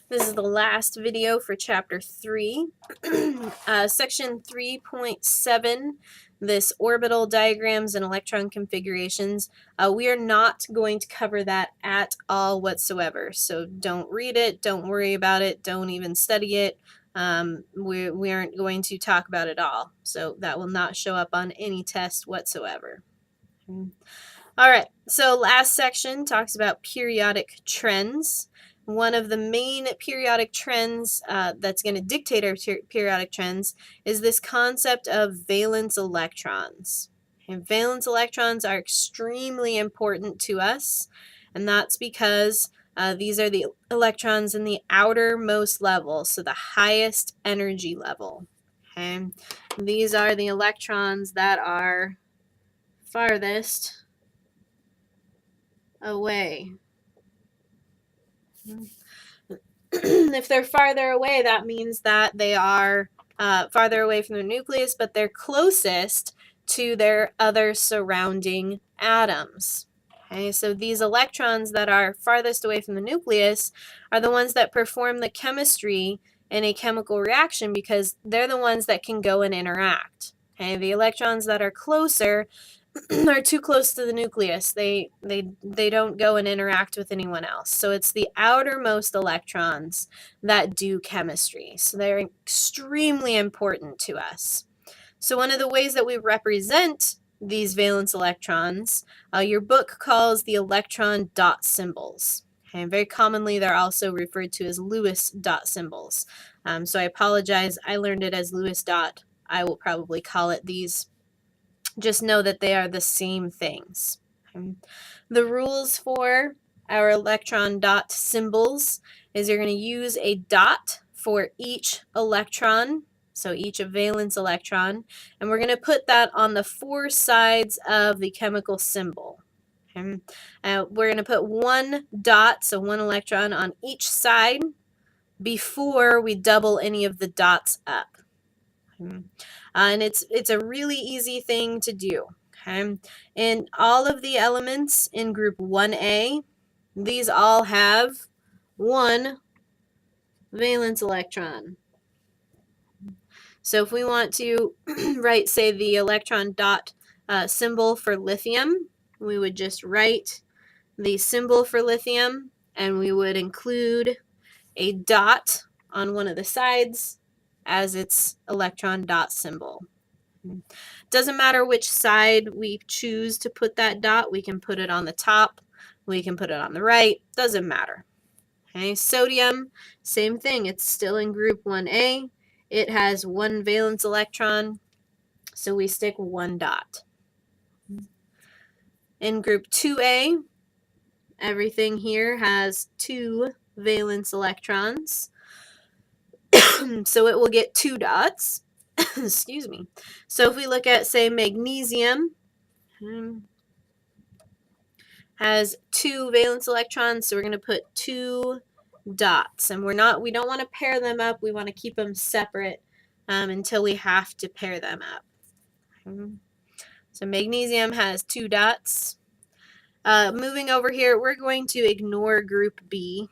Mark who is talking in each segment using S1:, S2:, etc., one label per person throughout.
S1: This is the last video for Chapter 3, Section 3.7, this orbital diagrams and electron configurations. We are not going to cover that at all whatsoever, so don't read it, don't worry about it, don't even study it. We aren't going to talk about it all, so that will not show up on any test whatsoever. All right, so last section talks about periodic trends. One of the main periodic trends that's going to dictate our periodic trends is this concept of valence electrons. And valence electrons are extremely important to us, and that's because these are the electrons in the outermost level, so the highest energy level. Okay? These are the electrons that are farthest away. If they're farther away, that means that they are farther away from the nucleus, but they're closest to their other surrounding atoms. Okay, so these electrons that are farthest away from the nucleus are the ones that perform the chemistry in a chemical reaction because they're the ones that can go and interact. Okay, the electrons that are closer are too close to the nucleus. They don't go and interact with anyone else. So it's the outermost electrons that do chemistry. So they're extremely important to us. So one of the ways that we represent these valence electrons, your book calls the electron dot symbols. Okay, and very commonly they're also referred to as Lewis dot symbols. So I apologize, I learned it as Lewis dot. I will probably call it these. Just know that they are the same things. Okay. The rules for our electron dot symbols is you're going to use a dot for each electron, so each valence electron, and we're going to put that on the four sides of the chemical symbol. Okay. We're going to put one dot, so one electron, on each side before we double any of the dots up. Okay. And it's a really easy thing to do. Okay, and all of the elements in group 1A, these all have one valence electron. So if we want to write, say, the electron dot symbol for lithium, we would just write the symbol for lithium, and we would include a dot on one of the sides as its electron dot symbol. Doesn't matter which side we choose to put that dot. We can put it on the top. We can put it on the right. Doesn't matter. Okay, sodium, same thing. It's still in group 1A. It has one valence electron, so we stick one dot. In group 2A, everything here has two valence electrons, so it will get two dots. Excuse me. So if we look at, say, magnesium, has two valence electrons, so we're going to put two dots, and we don't want to pair them up. We want to keep them separate until we have to pair them up. So magnesium has two dots. Moving over here, we're going to ignore group B.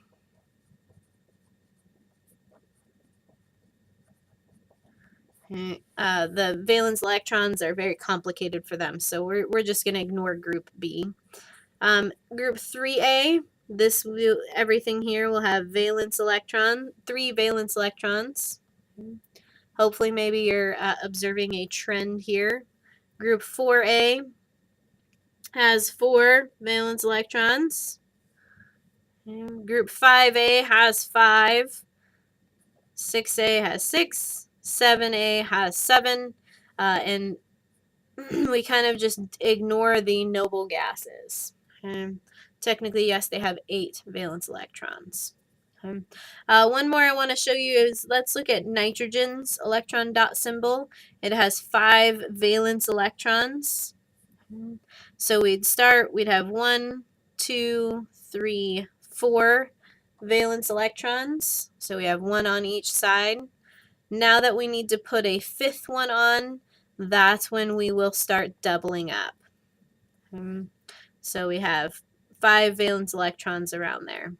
S1: The valence electrons are very complicated for them, so we're just going to ignore group B. Group 3A, everything here will have three valence electrons. Hopefully maybe you're observing a trend here. Group 4A has four valence electrons. Group 5A has 5. 6A has 6. 7A has 7. And we kind of just ignore the noble gases. Technically, yes, they have 8 valence electrons. One more I want to show you is, let's look at nitrogen's electron dot symbol. It has 5 valence electrons. So we'd have 1, 2, 3, 4 valence electrons. So we have one on each side. Now that we need to put a 5th one on, that's when we will start doubling up. So we have 5 valence electrons around there.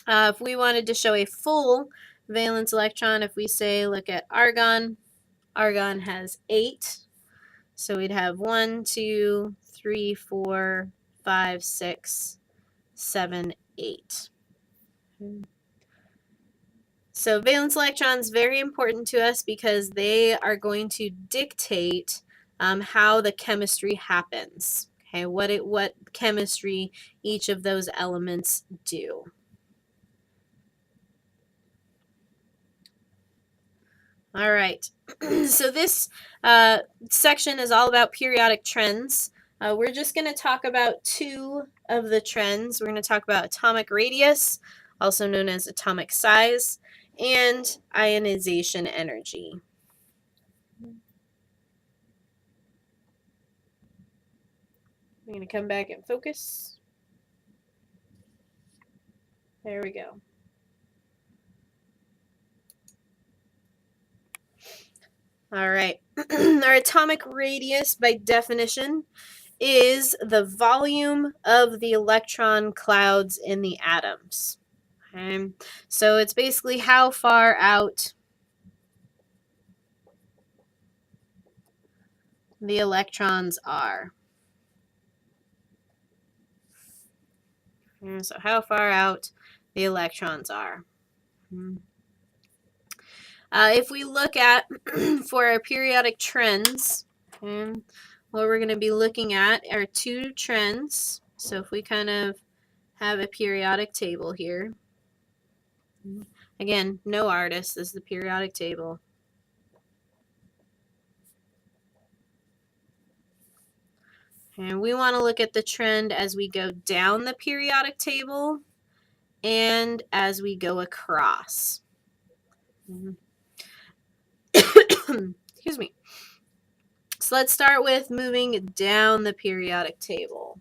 S1: If we wanted to show a full valence electron, if we say, look at argon, argon has 8. So we'd have 1, 2, 3, 4, 5, 6, 7, 8. So valence electrons very important to us because they are going to dictate how the chemistry happens. Okay, what chemistry each of those elements do. All right, so this section is all about periodic trends. We're just going to talk about 2 of the trends. We're going to talk about atomic radius, also known as atomic size, and ionization energy. I'm going to come back and focus. There we go. All right. Our atomic radius, by definition, is the volume of the electron clouds in the atoms. Okay. So it's basically how far out the electrons are. So how far out the electrons are. If we look at, for our periodic trends, what we're going to be looking at are 2 trends. So if we kind of have a periodic table here. Again, no artist, this is the periodic table. And we want to look at the trend as we go down the periodic table and as we go across. Excuse me. So let's start with moving down the periodic table.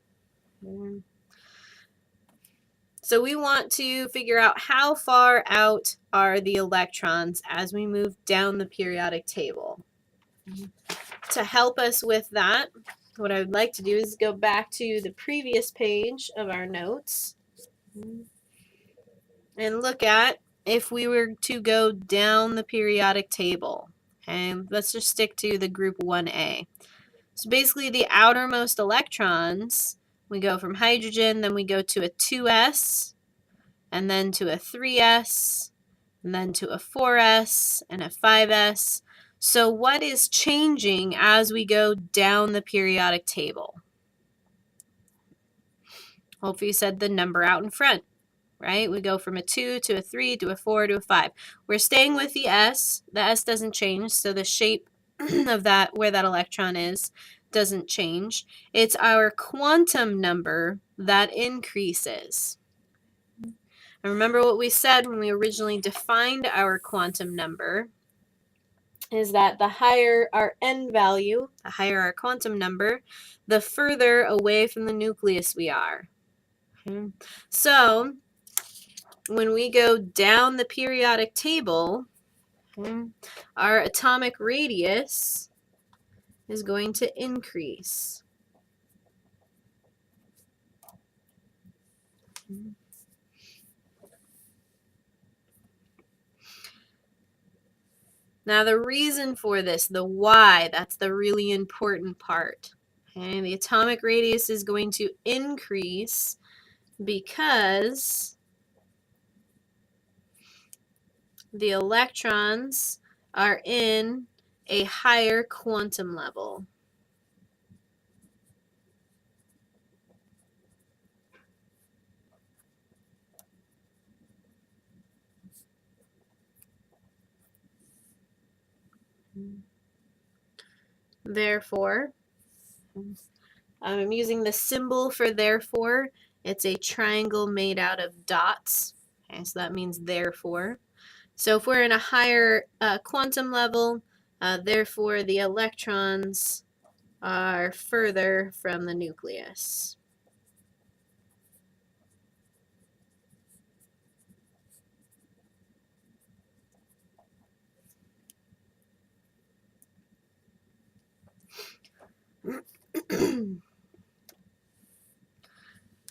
S1: So we want to figure out how far out are the electrons as we move down the periodic table. To help us with that, what I would like to do is go back to the previous page of our notes and look at if we were to go down the periodic table. Okay, let's just stick to the group 1A. So basically the outermost electrons, we go from hydrogen, then we go to a 2s, and then to a 3s, and then to a 4s, and a 5s. So what is changing as we go down the periodic table? Hopefully you said the number out in front, right? We go from a 2 to a 3 to a 4 to a 5. We're staying with the s. The s doesn't change, so the shape of that, where that electron is, doesn't change. It's our quantum number that increases. And remember what we said when we originally defined our quantum number is that the higher our n value, the higher our quantum number, the further away from the nucleus we are. Okay. So when we go down the periodic table, our atomic radius is going to increase. Now the reason for this, the why, that's the really important part. Okay, the atomic radius is going to increase because the electrons are in a higher quantum level. Therefore, I'm using the symbol for therefore. It's a triangle made out of dots. Okay, so that means therefore. So if we're in a higher quantum level, therefore the electrons are further from the nucleus.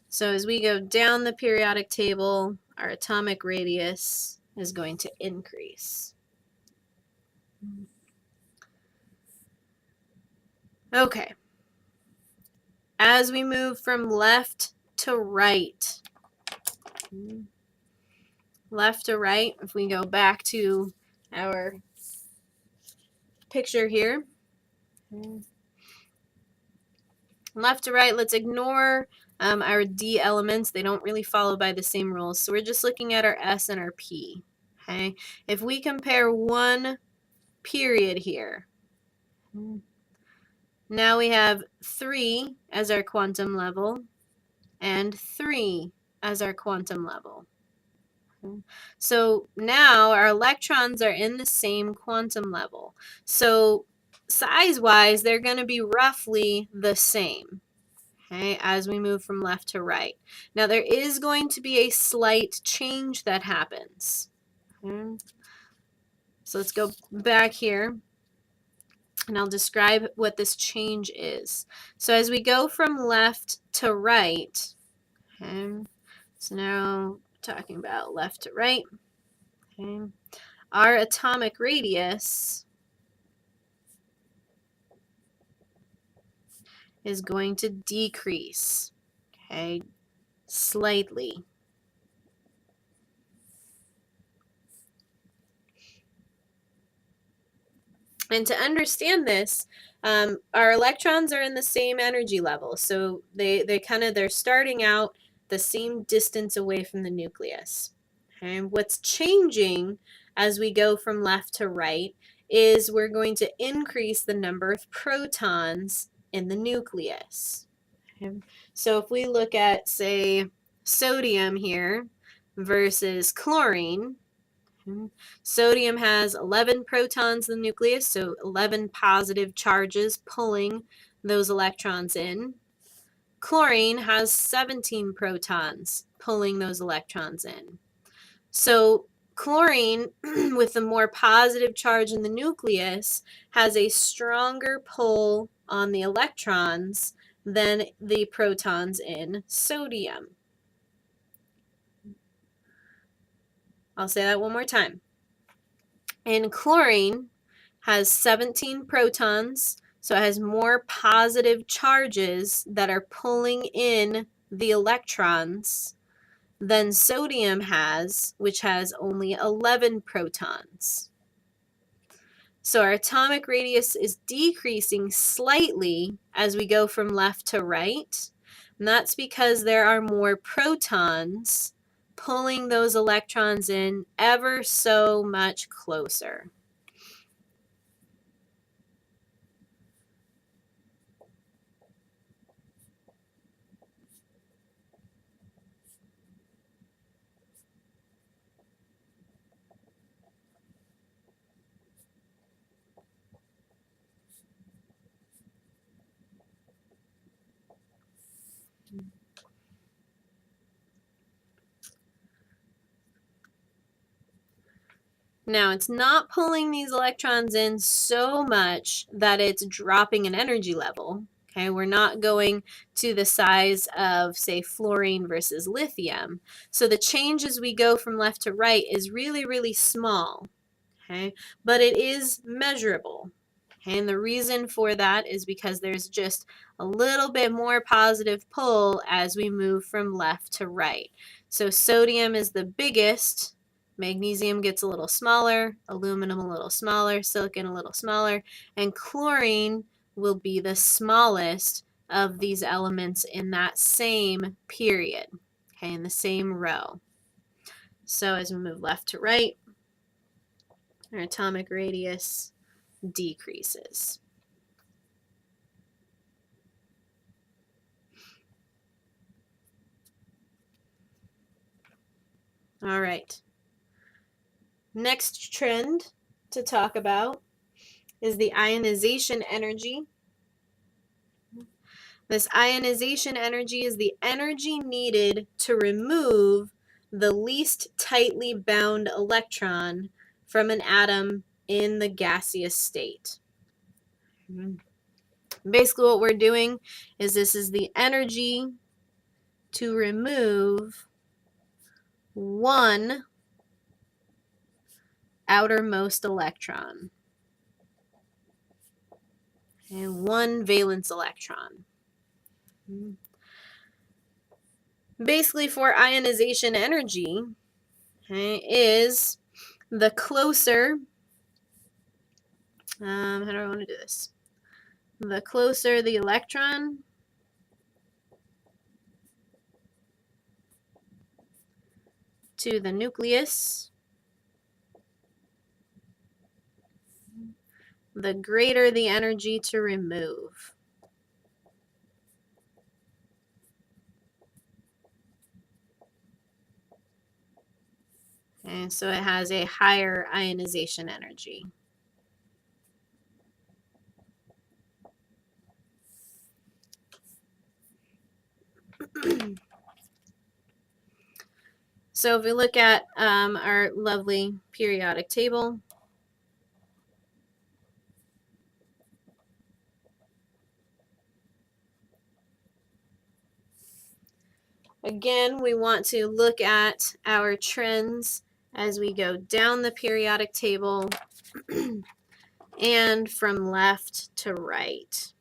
S1: So as we go down the periodic table, our atomic radius is going to increase. Okay. As we move from left to right, if we go back to our picture here, left to right, let's ignore our D elements. They don't really follow by the same rules. So we're just looking at our S and our P. Okay. If we compare one period here, now we have 3 as our quantum level and 3 as our quantum level. So now our electrons are in the same quantum level. So size-wise, they're going to be roughly the same, okay, as we move from left to right. Now there is going to be a slight change that happens. Okay. So let's go back here, and I'll describe what this change is. So as we go from left to right, okay, so now talking about left to right, okay, our atomic radius is going to decrease, okay, slightly. And to understand this, our electrons are in the same energy level. So they're starting out the same distance away from the nucleus. Okay? What's changing as we go from left to right is we're going to increase the number of protons in the nucleus. Okay? So if we look at, say, sodium here versus chlorine, sodium has 11 protons in the nucleus, so 11 positive charges pulling those electrons in. Chlorine has 17 protons pulling those electrons in. So chlorine, with the more positive charge in the nucleus, has a stronger pull on the electrons than the protons in sodium. I'll say that one more time. And chlorine has 17 protons, so it has more positive charges that are pulling in the electrons than sodium has, which has only 11 protons. So our atomic radius is decreasing slightly as we go from left to right, and that's because there are more protons pulling those electrons in ever so much closer. Now, it's not pulling these electrons in so much that it's dropping an energy level. Okay, we're not going to the size of, say, fluorine versus lithium. So the change as we go from left to right is really, really small. Okay, but it is measurable. Okay, and the reason for that is because there's just a little bit more positive pull as we move from left to right. So sodium is the biggest. Magnesium gets a little smaller, aluminum a little smaller, silicon a little smaller, and chlorine will be the smallest of these elements in that same period, okay, in the same row. So as we move left to right, our atomic radius decreases. All right. Next trend to talk about is the ionization energy. This ionization energy is the energy needed to remove the least tightly bound electron from an atom in the gaseous state. Basically what we're doing is this is the energy to remove one outermost electron. And one valence electron. Basically, for ionization energy, okay, is the closer, how do I want to do this? The closer the electron to the nucleus, the greater the energy to remove. And so it has a higher ionization energy. So if we look at our lovely periodic table, again, we want to look at our trends as we go down the periodic table and from left to right.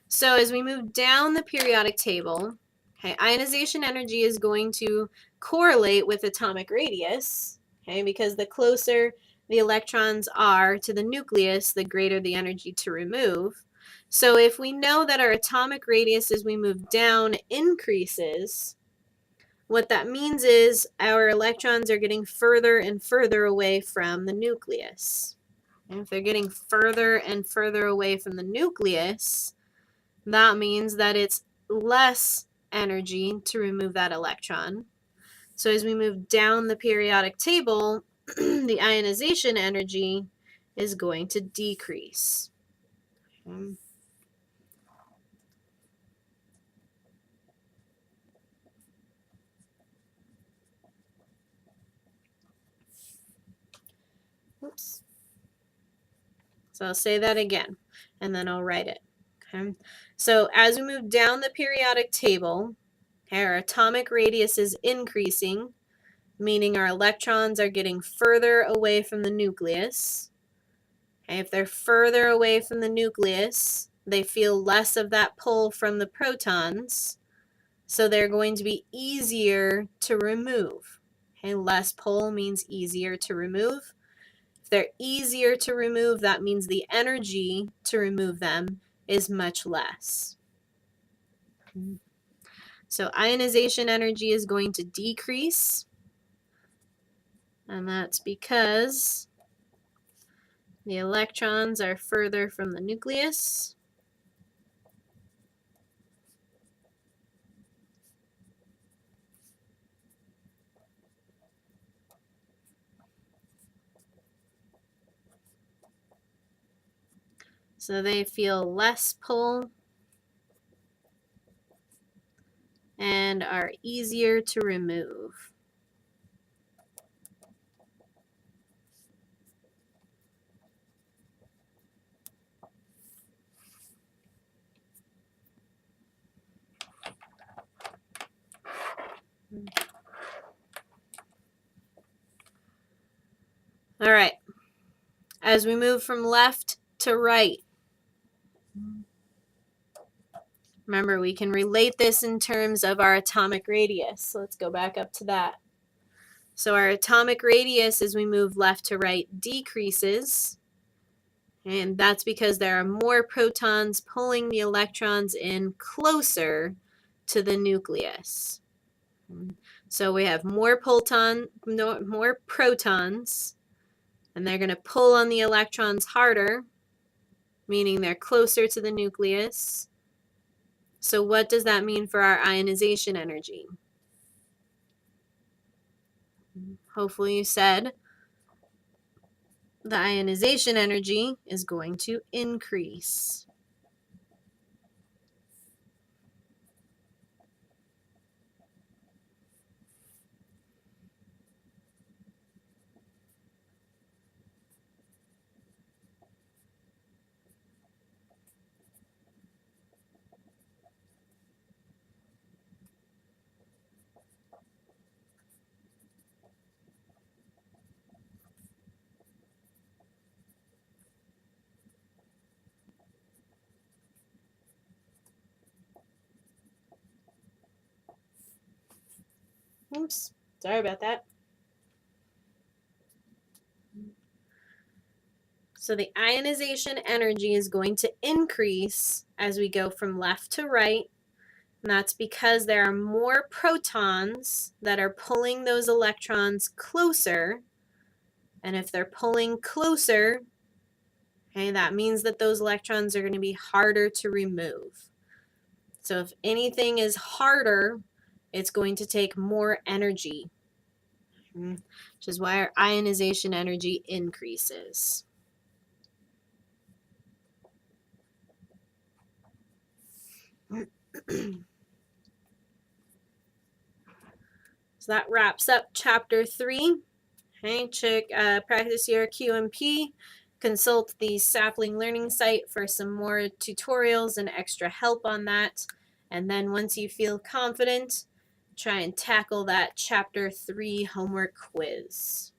S1: So as we move down the periodic table, okay, ionization energy is going to correlate with atomic radius, okay, because the closer the electrons are to the nucleus, the greater the energy to remove. So if we know that our atomic radius as we move down increases, what that means is our electrons are getting further and further away from the nucleus. And if they're getting further and further away from the nucleus, that means that it's less energy to remove that electron. So as we move down the periodic table, the ionization energy is going to decrease. Oops. So I'll say that again, and then I'll write it. Okay. So as we move down the periodic table, okay, our atomic radius is increasing, meaning our electrons are getting further away from the nucleus. Okay, if they're further away from the nucleus, they feel less of that pull from the protons, so they're going to be easier to remove. Okay, less pull means easier to remove. If they're easier to remove, that means the energy to remove them is much less. So ionization energy is going to decrease, and that's because the electrons are further from the nucleus. So they feel less pull and are easier to remove. All right. As we move from left to right, remember we can relate this in terms of our atomic radius. So let's go back up to that. So our atomic radius as we move left to right decreases, and that's because there are more protons pulling the electrons in closer to the nucleus. So we have more protons, and they're going to pull on the electrons harder, meaning they're closer to the nucleus. So what does that mean for our ionization energy? Hopefully you said the ionization energy is going to increase. Oops, sorry about that. So the ionization energy is going to increase as we go from left to right. And that's because there are more protons that are pulling those electrons closer. And if they're pulling closer, okay, that means that those electrons are going to be harder to remove. So if anything is harder, it's going to take more energy, which is why our ionization energy increases. So that wraps up chapter 3. Okay, practice your QMP. Consult the Sapling Learning site for some more tutorials and extra help on that. And then once you feel confident, try and tackle that chapter 3 homework quiz.